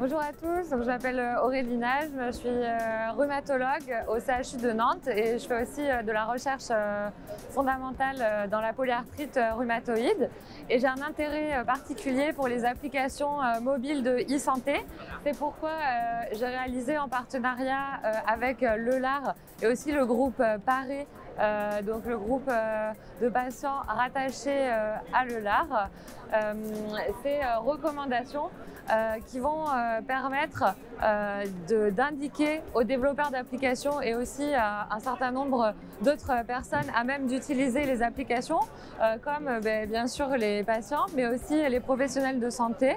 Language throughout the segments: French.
Bonjour à tous, je m'appelle Aurélie Nage, je suis rhumatologue au CHU de Nantes et je fais aussi de la recherche fondamentale dans la polyarthrite rhumatoïde. Et j'ai un intérêt particulier pour les applications mobiles de e-santé. C'est pourquoi j'ai réalisé en partenariat avec l'EULAR et aussi le groupe PARE, donc le groupe de patients rattachés à l'EULAR, ces recommandations qui vont permettre d'indiquer aux développeurs d'applications et aussi à un certain nombre d'autres personnes à même d'utiliser les applications, comme bien sûr les patients, mais aussi les professionnels de santé,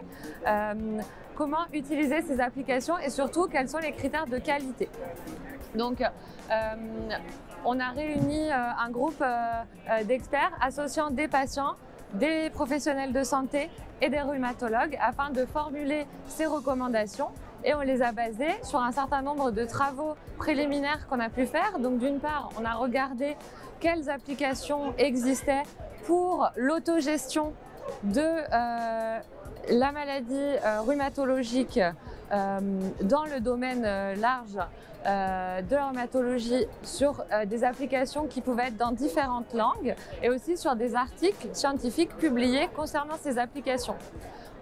comment utiliser ces applications et surtout quels sont les critères de qualité. Donc, on a réuni un groupe d'experts associant des patients, des professionnels de santé et des rhumatologues afin de formuler ces recommandations, et on les a basées sur un certain nombre de travaux préliminaires qu'on a pu faire. Donc d'une part, on a regardé quelles applications existaient pour l'autogestion de la maladie rhumatologique dans le domaine large de la rhumatologie, sur des applications qui pouvaient être dans différentes langues et aussi sur des articles scientifiques publiés concernant ces applications.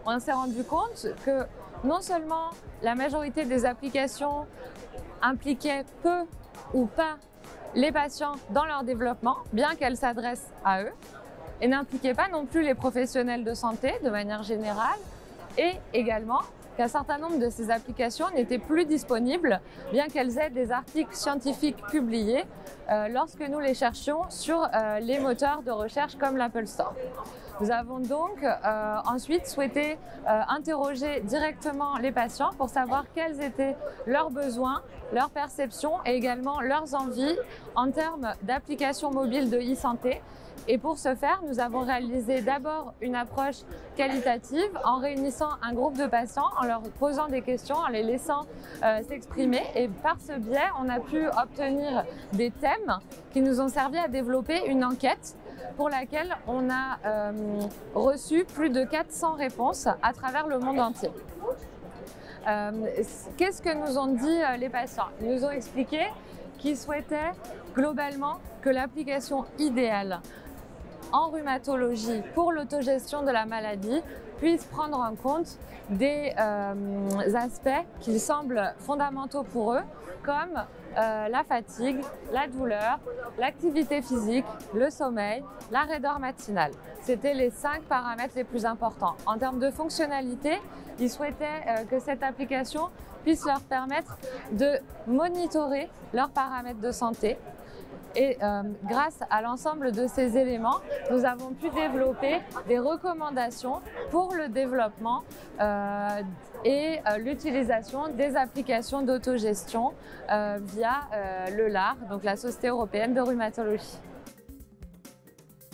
On s'est rendu compte que non seulement la majorité des applications impliquaient peu ou pas les patients dans leur développement, bien qu'elles s'adressent à eux, et n'impliquaient pas non plus les professionnels de santé de manière générale, et également qu'un certain nombre de ces applications n'étaient plus disponibles, bien qu'elles aient des articles scientifiques publiés lorsque nous les cherchions sur les moteurs de recherche comme l'Apple Store. Nous avons donc ensuite souhaité interroger directement les patients pour savoir quels étaient leurs besoins, leurs perceptions et également leurs envies en termes d'applications mobiles de e-santé. Et pour ce faire, nous avons réalisé d'abord une approche qualitative en réunissant un groupe de patients, en leur posant des questions, en les laissant s'exprimer. Et par ce biais, on a pu obtenir des thèmes qui nous ont servi à développer une enquête pour laquelle on a reçu plus de 400 réponses à travers le monde entier. Qu'est-ce que nous ont dit les patients? Ils nous ont expliqué qu'ils souhaitaient globalement que l'application idéale en rhumatologie pour l'autogestion de la maladie puisse prendre en compte des aspects qui semblent fondamentaux pour eux, comme la fatigue, la douleur, l'activité physique, le sommeil, la raideur matinale. C'était les 5 paramètres les plus importants. En termes de fonctionnalité, ils souhaitaient que cette application puisse leur permettre de monitorer leurs paramètres de santé. Et grâce à l'ensemble de ces éléments, nous avons pu développer des recommandations pour le développement et l'utilisation des applications d'autogestion via l'EULAR, donc la Société européenne de rhumatologie.